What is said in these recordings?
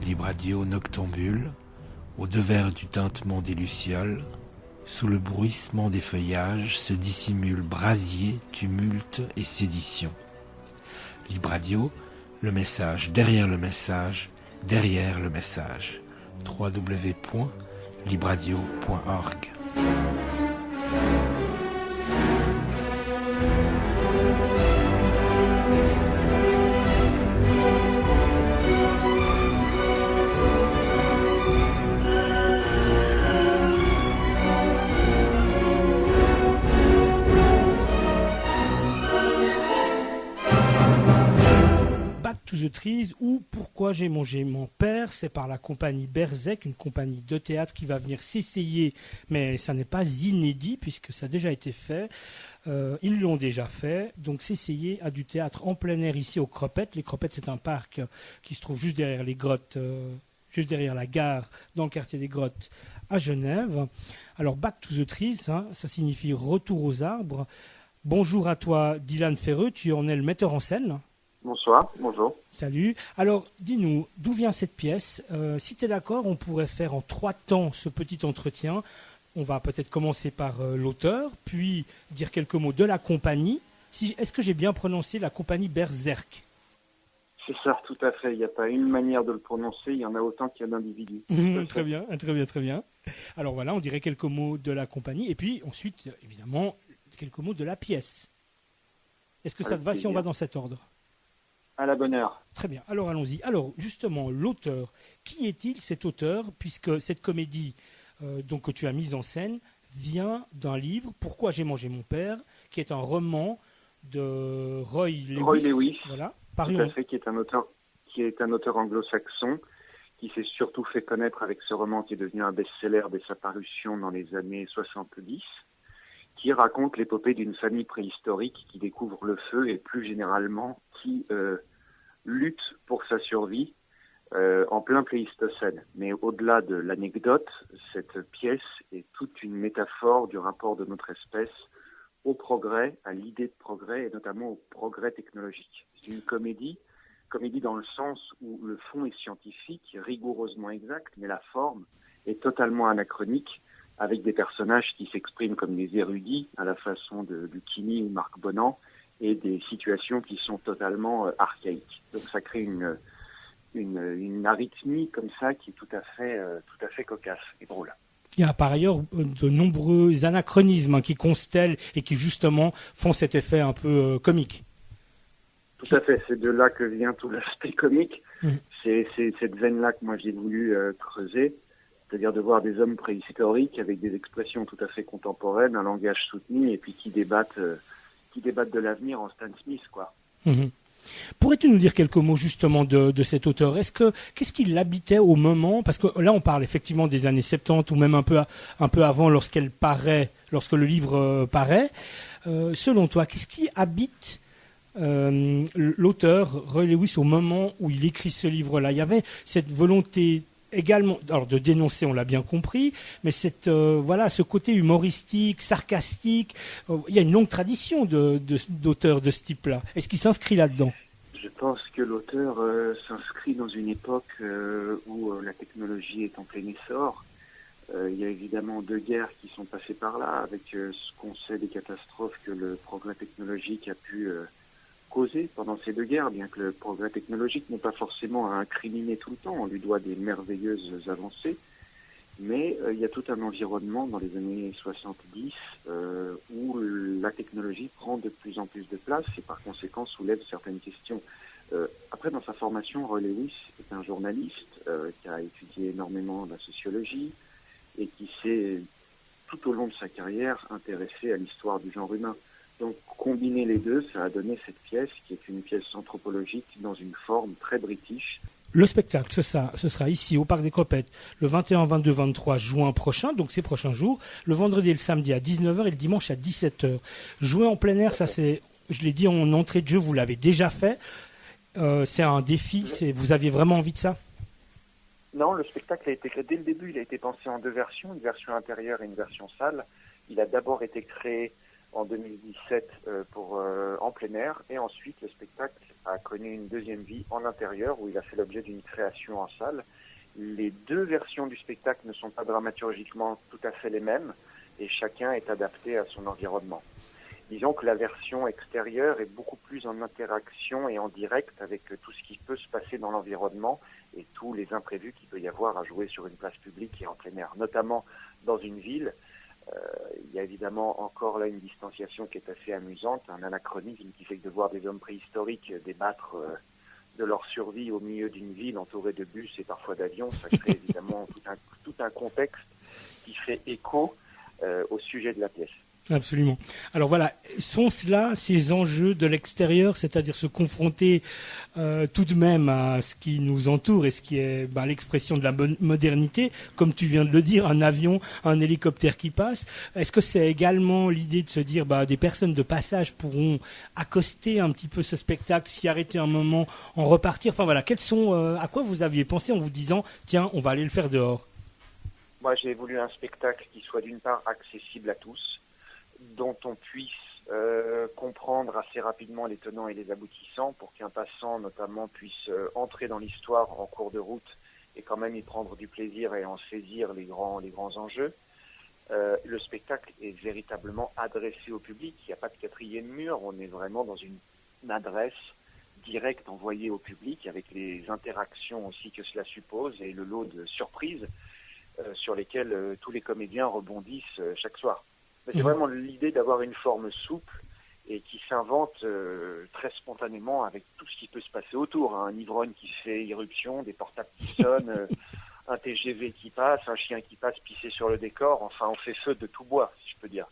Libre Radio noctambule, au devers du tintement des lucioles, sous le bruissement des feuillages se dissimulent brasier, tumulte et sédition. Libre Radio, le message, derrière le message, derrière le message. www.libradio.org. To the Trees ou Pourquoi j'ai mangé mon père, c'est par la compagnie Berzec, une compagnie de théâtre qui va venir s'essayer, mais ça n'est pas inédit puisque ça a déjà été fait. Ils l'ont déjà fait, donc s'essayer à du théâtre en plein air ici aux Cropettes. Les Cropettes, c'est un parc qui se trouve juste derrière les grottes, juste derrière la gare, dans le quartier des Grottes à Genève. Alors Back to the Trees, hein, ça signifie retour aux arbres. Bonjour à toi Dylan Ferreux, tu en es le metteur en scène. Bonsoir, bonjour. Salut. Alors, dis-nous, d'où vient cette pièce ? Si tu es d'accord, on pourrait faire en 3 temps ce petit entretien. On va peut-être commencer par l'auteur, puis dire quelques mots de la compagnie. Est-ce que j'ai bien prononcé la compagnie Berzec ? C'est ça, tout à fait. Il n'y a pas une manière de le prononcer, il y en a autant qu'il y a d'individus. Très bien, très bien. Alors voilà, on dirait quelques mots de la compagnie, et puis ensuite, évidemment, quelques mots de la pièce. Est-ce que ça te va si on va dans cet ordre ? À la bonne heure. Très bien, alors allons-y. Alors justement, l'auteur, qui est-il cet auteur, puisque cette comédie donc, que tu as mise en scène vient d'un livre, Pourquoi j'ai mangé mon père, qui est un roman de Roy Lewis. Voilà, tout à fait, qui est un auteur anglo-saxon, qui s'est surtout fait connaître avec ce roman qui est devenu un best-seller dès sa parution dans les années 70, qui raconte l'épopée d'une famille préhistorique qui découvre le feu et plus généralement qui lutte pour sa survie en plein Pléistocène. Mais au-delà de l'anecdote, cette pièce est toute une métaphore du rapport de notre espèce au progrès, à l'idée de progrès et notamment au progrès technologique. C'est une comédie dans le sens où le fond est scientifique, rigoureusement exact, mais la forme est totalement anachronique, avec des personnages qui s'expriment comme des érudits, à la façon de Lucchini ou Marc Bonan, et des situations qui sont totalement archaïques. Donc ça crée une arythmie comme ça qui est tout à fait cocasse et drôle. Il y a par ailleurs de nombreux anachronismes qui constellent et qui justement font cet effet un peu comique. Tout à fait, c'est de là que vient tout l'aspect comique. C'est cette veine-là que moi j'ai voulu creuser. C'est-à-dire de voir des hommes préhistoriques avec des expressions tout à fait contemporaines, un langage soutenu, et puis qui débattent de l'avenir en Stan Smith, quoi. Pourrais-tu nous dire quelques mots justement de cet auteur ? Qu'est-ce qui l'habitait au moment ? Parce que là, on parle effectivement des années 70 ou même un peu avant, lorsque le livre paraît. Selon toi, qu'est-ce qui habite l'auteur Roy Lewis au moment où il écrit ce livre-là ? Il y avait cette volonté également, alors de dénoncer, on l'a bien compris, mais ce côté humoristique, sarcastique, il y a une longue tradition d'auteurs de ce type-là. Est-ce qu'il s'inscrit là-dedans ? Je pense que l'auteur s'inscrit dans une époque où la technologie est en plein essor. Il y a évidemment 2 guerres qui sont passées par là, avec ce qu'on sait des catastrophes que le progrès technologique a pu causé pendant ces 2 guerres, bien que le progrès technologique n'est pas forcément à incriminer tout le temps, on lui doit des merveilleuses avancées, mais il y a tout un environnement dans les années 70 où la technologie prend de plus en plus de place et par conséquent soulève certaines questions. Après, dans sa formation, Roy Lewis est un journaliste qui a étudié énormément la sociologie et qui s'est, tout au long de sa carrière, intéressé à l'histoire du genre humain. Donc, combiner les deux, ça a donné cette pièce qui est une pièce anthropologique dans une forme très british. Le spectacle, ce sera ici, au Parc des Cropettes, le 21, 22, 23 juin prochain, donc ces prochains jours, le vendredi et le samedi à 19h et le dimanche à 17h. Jouer en plein air, ça c'est, je l'ai dit en entrée de jeu, vous l'avez déjà fait. C'est un défi, vous aviez vraiment envie de ça ? Non, le spectacle a été créé dès le début, il a été pensé en 2 versions, une version intérieure et une version salle. Il a d'abord été créé en 2017 en plein air, et ensuite le spectacle a connu une deuxième vie en intérieur où il a fait l'objet d'une création en salle. Les deux versions du spectacle ne sont pas dramaturgiquement tout à fait les mêmes et chacun est adapté à son environnement. Disons que la version extérieure est beaucoup plus en interaction et en direct avec tout ce qui peut se passer dans l'environnement et tous les imprévus qu'il peut y avoir à jouer sur une place publique et en plein air, notamment dans une ville. Il y a évidemment encore là une distanciation qui est assez amusante, un anachronisme qui fait que de voir des hommes préhistoriques débattre de leur survie au milieu d'une ville entourée de bus et parfois d'avions, ça crée évidemment tout un contexte qui fait écho au sujet de la pièce. Absolument. Alors voilà, sont cela ces enjeux de l'extérieur, c'est-à-dire se confronter tout de même à ce qui nous entoure et ce qui est l'expression de la modernité, comme tu viens de le dire, un avion, un hélicoptère qui passe. Est-ce que c'est également l'idée de se dire des personnes de passage pourront accoster un petit peu ce spectacle, s'y arrêter un moment, en repartir? Enfin voilà, à quoi vous aviez pensé en vous disant tiens, on va aller le faire dehors? Moi, j'ai voulu un spectacle qui soit d'une part accessible à tous, dont on puisse comprendre assez rapidement les tenants et les aboutissants pour qu'un passant notamment puisse entrer dans l'histoire en cours de route et quand même y prendre du plaisir et en saisir les grands enjeux. Le spectacle est véritablement adressé au public, il n'y a pas de quatrième mur, on est vraiment dans une adresse directe envoyée au public avec les interactions aussi que cela suppose et le lot de surprises sur lesquelles tous les comédiens rebondissent chaque soir. C'est vraiment l'idée d'avoir une forme souple et qui s'invente très spontanément avec tout ce qui peut se passer autour. Un ivrogne qui fait irruption, des portables qui sonnent, un TGV qui passe, un chien qui passe pisser sur le décor. Enfin, on fait feu de tout bois, si je peux dire.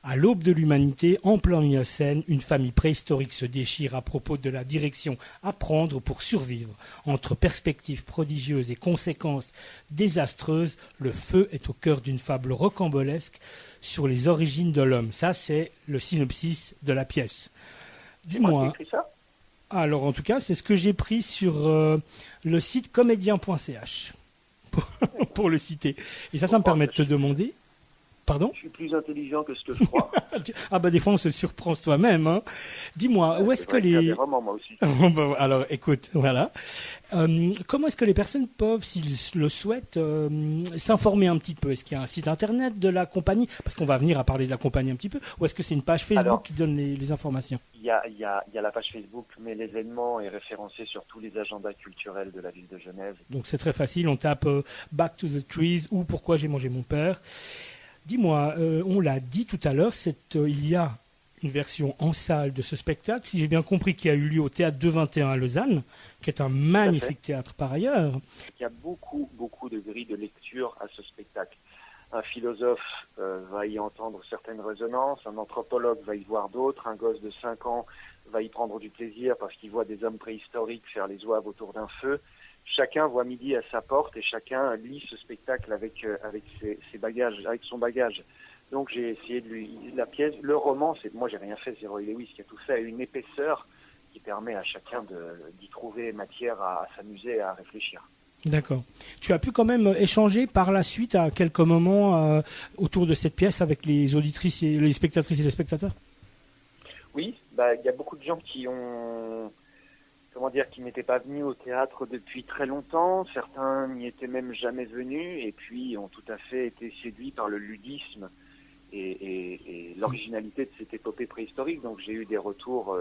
À l'aube de l'humanité, en plein Miocène, une famille préhistorique se déchire à propos de la direction à prendre pour survivre. Entre perspectives prodigieuses et conséquences désastreuses, le feu est au cœur d'une fable rocambolesque sur les origines de l'homme. Ça, c'est le synopsis de la pièce. Dis-moi. Écrit ça ? Alors, en tout cas, c'est ce que j'ai pris sur le site comédien.ch pour le citer. Et ça me permet de te demander... Pardon ? Je suis plus intelligent que ce que je crois. Des fois on se surprend soi-même. Hein. Dis-moi, où est-ce que les... des romans, moi aussi. Alors, écoute, voilà. Comment est-ce que les personnes peuvent, s'ils le souhaitent, s'informer un petit peu ? Est-ce qu'il y a un site internet de la compagnie ? Parce qu'on va venir à parler de la compagnie un petit peu. Ou est-ce que c'est une page Facebook qui donne les informations ? Il y a la page Facebook, mais l'événement est référencé sur tous les agendas culturels de la ville de Genève. Donc c'est très facile, on tape Back to the Trees ou Pourquoi j'ai mangé mon père. Dis-moi, on l'a dit tout à l'heure, il y a une version en salle de ce spectacle, si j'ai bien compris, qui a eu lieu au Théâtre 221 à Lausanne, qui est un magnifique théâtre par ailleurs. Il y a beaucoup de grilles de lecture à ce spectacle. Un philosophe va y entendre certaines résonances, un anthropologue va y voir d'autres, un gosse de 5 ans va y prendre du plaisir parce qu'il voit des hommes préhistoriques faire les zouaves autour d'un feu. Chacun voit midi à sa porte et chacun lit ce spectacle avec ses bagages, avec son bagage. Donc j'ai essayé de lui la pièce, le roman, moi j'ai rien fait, c'est Roy Lewis qui a tout fait, a une épaisseur qui permet à chacun d'y trouver matière à s'amuser et à réfléchir. D'accord. Tu as pu quand même échanger par la suite à quelques moments autour de cette pièce avec les auditrices et les spectatrices et les spectateurs ? Oui, il y a beaucoup de gens qui n'étaient pas venus au théâtre depuis très longtemps. Certains n'y étaient même jamais venus et puis ont tout à fait été séduits par le ludisme et l'originalité de cette épopée préhistorique. Donc j'ai eu des retours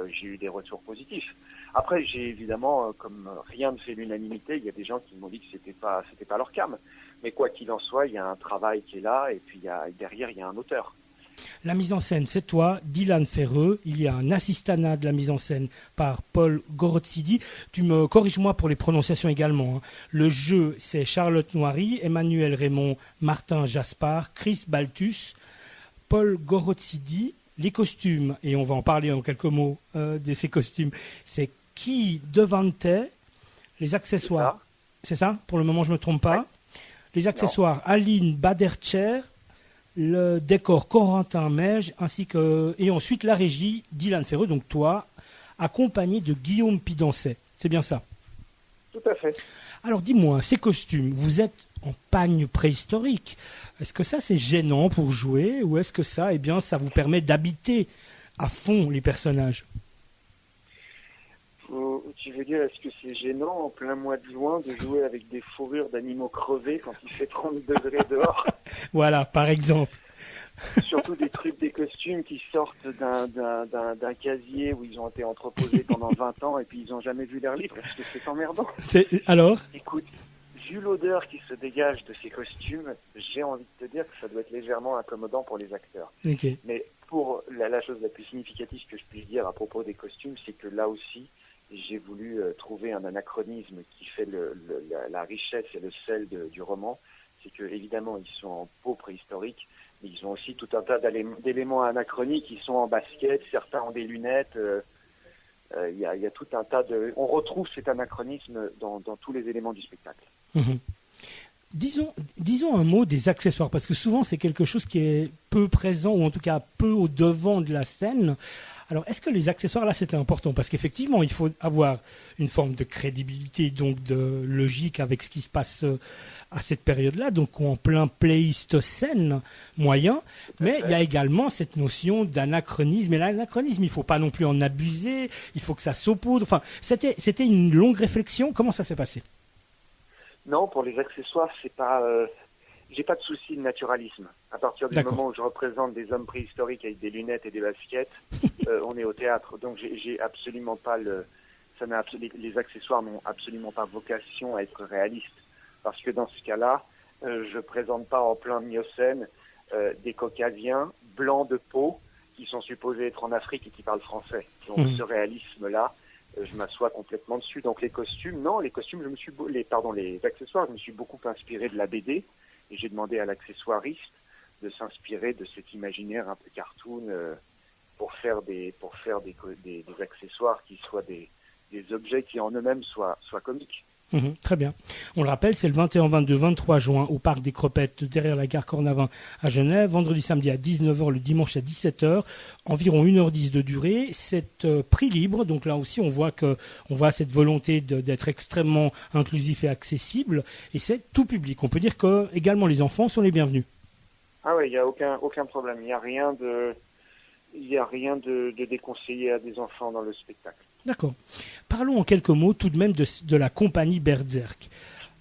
positifs. Après, j'ai évidemment, comme rien ne fait l'unanimité, il y a des gens qui m'ont dit que c'était pas leur came. Mais quoi qu'il en soit, il y a un travail qui est là et puis derrière il y a un auteur. La mise en scène, c'est toi, Dylan Ferreux. Il y a un assistanat de la mise en scène par Paul Gorotsidi. Tu me corriges-moi pour les prononciations également. Hein. Le jeu, c'est Charlotte Noiry, Emmanuel Raymond, Martin Jaspard, Chris Baltus, Paul Gorotsidi. Les costumes, et on va en parler en quelques mots de ces costumes, c'est Guy Devante. Les accessoires, c'est ça ? Pour le moment, je ne me trompe pas. Ouais. Les accessoires, non. Aline Badercher. Le décor Corentin Meige, et ensuite la régie Dylan Ferreux, donc toi, accompagné de Guillaume Pidancet. C'est bien ça ? Tout à fait. Alors dis-moi, ces costumes, vous êtes en pagne préhistorique. Est-ce que ça c'est gênant pour jouer ou est-ce que ça, ça vous permet d'habiter à fond les personnages? Tu veux dire, est-ce que c'est gênant en plein mois de juin de jouer avec des fourrures d'animaux crevés quand il fait 30 degrés dehors? Voilà, par exemple. Surtout des costumes qui sortent d'un casier où ils ont été entreposés pendant 20 ans et puis ils n'ont jamais vu l'air libre. Est-ce que c'est emmerdant? Alors? Écoute, vu l'odeur qui se dégage de ces costumes, j'ai envie de te dire que ça doit être légèrement incommodant pour les acteurs. Okay. Mais pour la chose la plus significative que je puisse dire à propos des costumes, c'est que là aussi, j'ai voulu trouver un anachronisme qui fait la richesse et le sel du roman. C'est que évidemment, ils sont en peau préhistorique, mais ils ont aussi tout un tas d'éléments anachroniques. Ils sont en basket, certains ont des lunettes. Il y a tout un tas de... On retrouve cet anachronisme dans tous les éléments du spectacle. Mmh. Disons un mot des accessoires, parce que souvent c'est quelque chose qui est peu présent, ou en tout cas peu au devant de la scène. Alors, est-ce que les accessoires, là, c'était important? Parce qu'effectivement, il faut avoir une forme de crédibilité, donc de logique avec ce qui se passe à cette période-là, donc en plein pléistocène moyen. Mais il y a également cette notion d'anachronisme. Et l'anachronisme, il ne faut pas non plus en abuser, il faut que ça saupoudre. Enfin, c'était une longue réflexion. Comment ça s'est passé? Non, pour les accessoires, c'est pas... J'ai pas de souci de naturalisme. À partir du moment où je représente des hommes préhistoriques avec des lunettes et des baskets, on est au théâtre. Donc j'ai absolument pas les accessoires n'ont absolument pas vocation à être réalistes. Parce que dans ce cas-là, je présente pas en plein Miocène des Caucasiens blancs de peau qui sont supposés être en Afrique et qui parlent français. Donc ce réalisme-là, je m'assois complètement dessus. Donc les accessoires, je me suis beaucoup inspiré de la BD. Et j'ai demandé à l'accessoiriste de s'inspirer de cet imaginaire un peu cartoon pour faire des accessoires qui soient des objets qui en eux-mêmes soient comiques. Très bien. On le rappelle, c'est le 21, 22, 23 juin au Parc des Cropettes, derrière la gare Cornavin à Genève. Vendredi, samedi à 19h, le dimanche à 17h. Environ 1h10 de durée. C'est prix libre. Donc là aussi, on voit cette volonté d'être extrêmement inclusif et accessible. Et c'est tout public. On peut dire que également les enfants sont les bienvenus. Ah oui, il n'y a aucun problème. Il n'y a rien de déconseillé à des enfants dans le spectacle. D'accord. Parlons en quelques mots tout de même de la compagnie Berserk.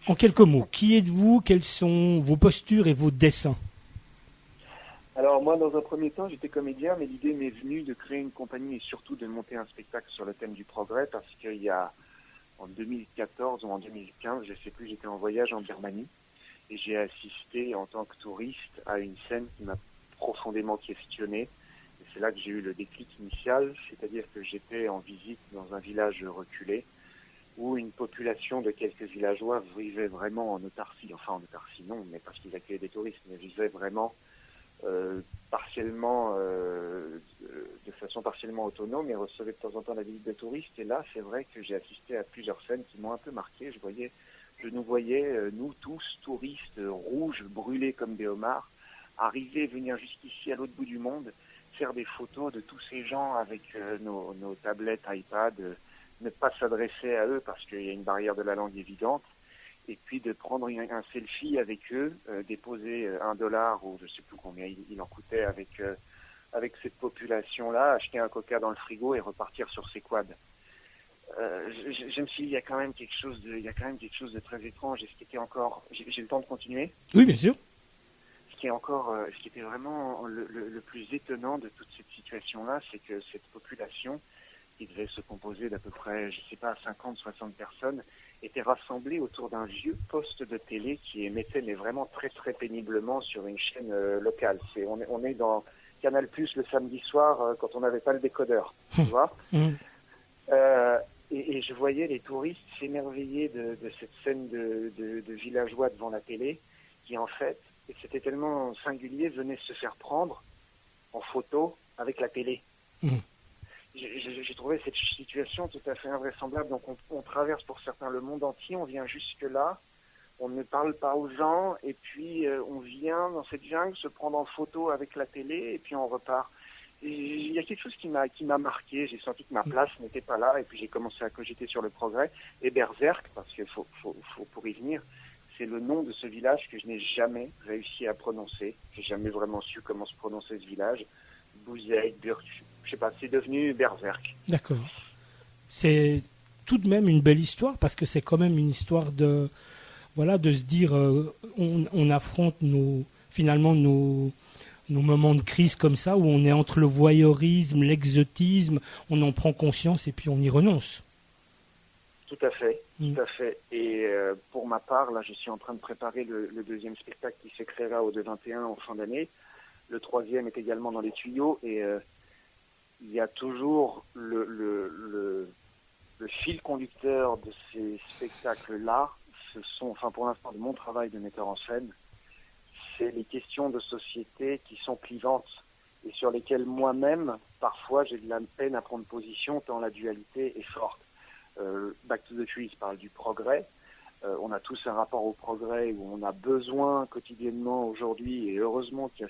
En quelques mots, qui êtes-vous? Quelles sont vos postures et vos dessins? Alors moi, dans un premier temps, j'étais comédien, mais l'idée m'est venue de créer une compagnie et surtout de monter un spectacle sur le thème du progrès, parce qu'il y a en 2014 ou en 2015, je ne sais plus, j'étais en voyage en Birmanie et j'ai assisté en tant que touriste à une scène qui m'a profondément questionné. C'est là que j'ai eu le déclic initial, c'est-à-dire que j'étais en visite dans un village reculé où une population de quelques villageois vivait vraiment en autarcie, enfin en autarcie non, mais parce qu'ils accueillaient des touristes, mais vivaient vraiment partiellement, de façon partiellement autonome et recevaient de temps en temps la visite de touristes. Et là, c'est vrai que j'ai assisté à plusieurs scènes qui m'ont un peu marqué. Je nous voyais, nous tous, touristes, rouges, brûlés comme des homards, arriver, venir jusqu'ici à l'autre bout du monde, faire des photos de tous ces gens avec nos tablettes, iPad, ne pas s'adresser à eux parce qu'il y a une barrière de la langue évidente, et puis de prendre un selfie avec eux, déposer $1 ou je ne sais plus combien il en coûtait avec cette population-là, acheter un coca dans le frigo et repartir sur ses quads. Je me suis dit, il y a quand même quelque chose de très étrange. Et ce qui était encore, j'ai le temps de continuer? Oui, bien sûr. Ce qui était vraiment le plus étonnant de toute cette situation-là, c'est que cette population, qui devait se composer d'à peu près, 50, 60 personnes, était rassemblée autour d'un vieux poste de télé qui émettait mais vraiment très très péniblement sur une chaîne locale. On est dans Canal+ le samedi soir quand on n'avait pas le décodeur, tu vois. Et je voyais les touristes s'émerveiller de cette scène de villageois devant la télé, qui en fait, et c'était tellement singulier, venait se faire prendre en photo avec la télé. J'ai trouvé cette situation tout à fait invraisemblable. Donc on traverse pour certains le monde entier, on vient jusque-là, on ne parle pas aux gens, et puis on vient dans cette jungle se prendre en photo avec la télé, et puis on repart. il y a quelque chose qui m'a marqué. J'ai senti que ma place n'était pas là, et puis j'ai commencé à cogiter sur le progrès. Et Berzerk, parce qu'il faut pour y venir, c'est le nom de ce village que je n'ai jamais réussi à prononcer. J'ai jamais vraiment su comment se prononcer ce village. Bouzey, je sais pas, c'est devenu Berzerk. D'accord. C'est tout de même une belle histoire, parce que c'est quand même une histoire de se dire on affronte finalement nos moments de crise comme ça, où on est entre le voyeurisme, l'exotisme, on en prend conscience et puis on y renonce. Tout à fait, tout à fait. Et pour ma part, là, je suis en train de préparer le deuxième spectacle qui s'écrira au 2-21 en fin d'année. Le troisième est également dans les tuyaux, et il y a toujours le fil conducteur de ces spectacles-là. Ce sont, enfin pour l'instant, de mon travail de metteur en scène, c'est les questions de société qui sont clivantes et sur lesquelles moi-même, parfois, j'ai de la peine à prendre position tant la dualité est forte. Back to the Trees parle du progrès. On a tous un rapport au progrès où on a besoin quotidiennement aujourd'hui, et heureusement qu'il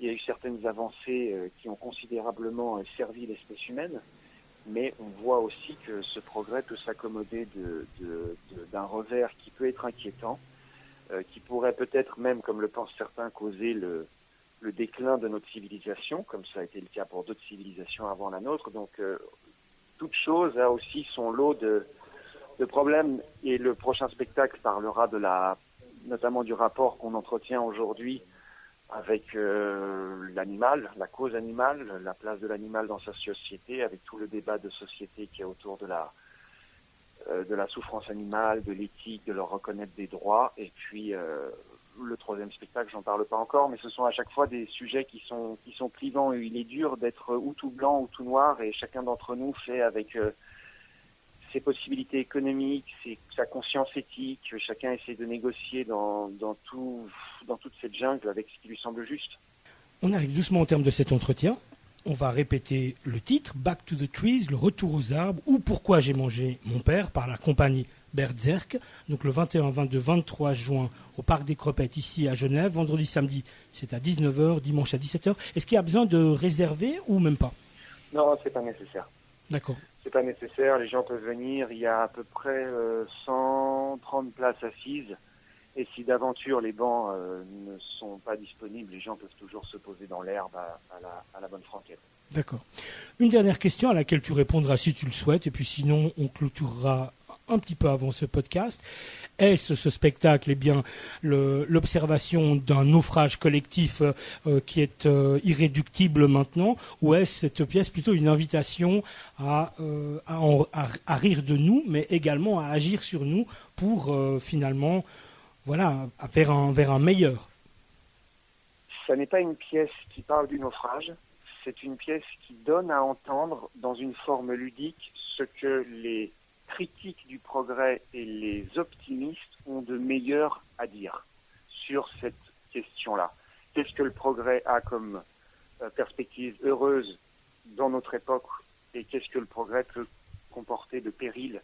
y a eu certaines avancées qui ont considérablement servi l'espèce humaine, mais on voit aussi que ce progrès peut s'accommoder d'un revers qui peut être inquiétant, qui pourrait peut-être même, comme le pensent certains, causer le déclin de notre civilisation, comme ça a été le cas pour d'autres civilisations avant la nôtre. Donc toute chose a aussi son lot de problèmes, et le prochain spectacle parlera notamment du rapport qu'on entretient aujourd'hui avec l'animal, la cause animale, la place de l'animal dans sa société, avec tout le débat de société qui est autour de la souffrance animale, de l'éthique, de leur reconnaître des droits. Et puis le troisième spectacle, j'en parle pas encore, mais ce sont à chaque fois des sujets qui sont clivants. Il est dur d'être ou tout blanc ou tout noir, et chacun d'entre nous fait avec ses possibilités économiques, sa conscience éthique. Chacun essaie de négocier dans toute cette jungle avec ce qui lui semble juste. On arrive doucement au terme de cet entretien. On va répéter le titre, Back to the Trees, le retour aux arbres, ou Pourquoi j'ai mangé mon père, par la compagnie Berzerk. Donc le 21, 22, 23 juin au Parc des Cropettes, ici à Genève. Vendredi, samedi, c'est à 19h, dimanche à 17h. Est-ce qu'il y a besoin de réserver ou même pas? Non, c'est pas nécessaire. D'accord. C'est pas nécessaire, les gens peuvent venir. Il y a à peu près 130 places assises. Et si d'aventure les bancs ne sont pas disponibles, les gens peuvent toujours se poser dans l'herbe à la bonne franquette. D'accord. Une dernière question à laquelle tu répondras si tu le souhaites, et puis sinon on clôturera un petit peu avant ce podcast. Est-ce ce spectacle, eh bien, l'observation d'un naufrage collectif qui est irréductible maintenant, ou est-ce cette pièce plutôt une invitation à rire de nous, mais également à agir sur nous pour finalement, voilà, vers un meilleur? Ça n'est pas une pièce qui parle du naufrage, c'est une pièce qui donne à entendre dans une forme ludique ce que les critiques du progrès et les optimistes ont de meilleur à dire sur cette question-là. Qu'est-ce que le progrès a comme perspective heureuse dans notre époque, et qu'est-ce que le progrès peut comporter de péril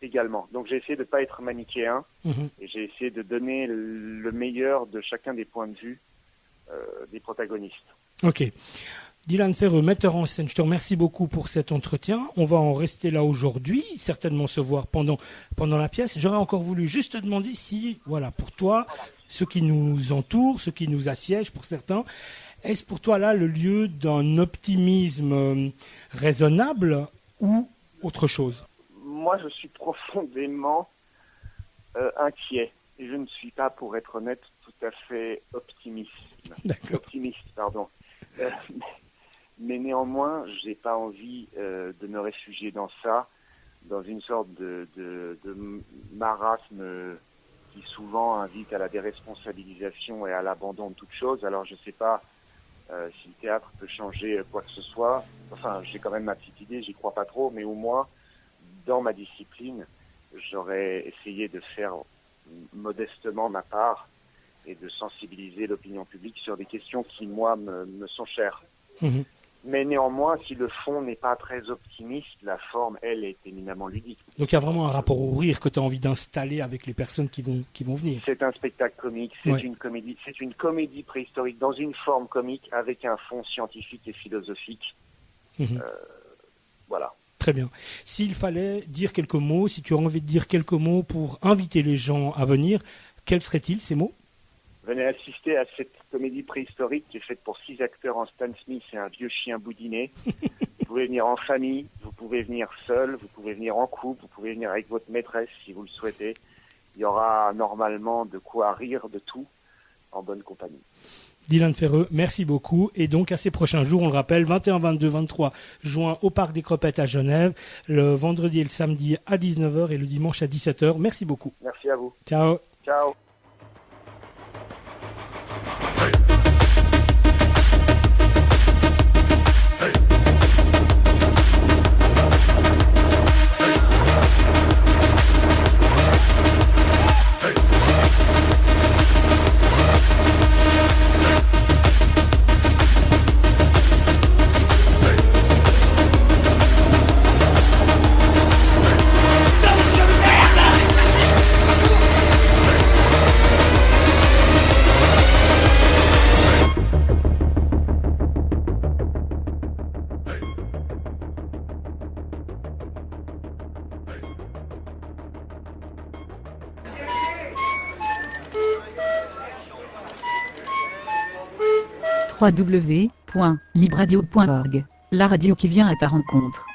également. Donc j'ai essayé de ne pas être manichéen, et j'ai essayé de donner le meilleur de chacun des points de vue des protagonistes. Ok. Dylan Ferreux, metteur en scène, je te remercie beaucoup pour cet entretien. On va en rester là aujourd'hui, certainement se voir pendant la pièce. J'aurais encore voulu juste te demander si, voilà, pour toi, ce qui nous entoure, ce qui nous assiège pour certains, est-ce pour toi là le lieu d'un optimisme raisonnable ou autre chose? Moi, je suis profondément inquiet. Et je ne suis pas, pour être honnête, tout à fait optimiste. Mais néanmoins, j'ai pas envie de me réfugier dans ça, dans une sorte de marasme qui souvent invite à la déresponsabilisation et à l'abandon de toute chose. Alors je sais pas si le théâtre peut changer quoi que ce soit. Enfin, j'ai quand même ma petite idée, j'y crois pas trop, mais au moins, dans ma discipline, j'aurais essayé de faire modestement ma part et de sensibiliser l'opinion publique sur des questions qui, moi, me sont chères. Mais néanmoins, si le fond n'est pas très optimiste, la forme, elle, est éminemment ludique. Donc il y a vraiment un rapport au rire que tu as envie d'installer avec les personnes qui vont venir. C'est un spectacle comique, c'est une comédie préhistorique dans une forme comique avec un fond scientifique et philosophique. Voilà. Très bien. S'il fallait dire quelques mots, si tu as envie de dire quelques mots pour inviter les gens à venir, quels seraient-ils ces mots ? Venez assister à cette comédie préhistorique qui est faite pour 6 acteurs en Stan Smith et un vieux chien boudiné. Vous pouvez venir en famille, vous pouvez venir seul, vous pouvez venir en couple, vous pouvez venir avec votre maîtresse si vous le souhaitez. Il y aura normalement de quoi rire de tout en bonne compagnie. Dylan Ferreux, merci beaucoup. Et donc à ces prochains jours, on le rappelle, 21, 22, 23 juin au Parc des Cropettes à Genève, le vendredi et le samedi à 19h et le dimanche à 17h. Merci beaucoup. Merci à vous. Ciao. Ciao. www.libradio.org, la radio qui vient à ta rencontre.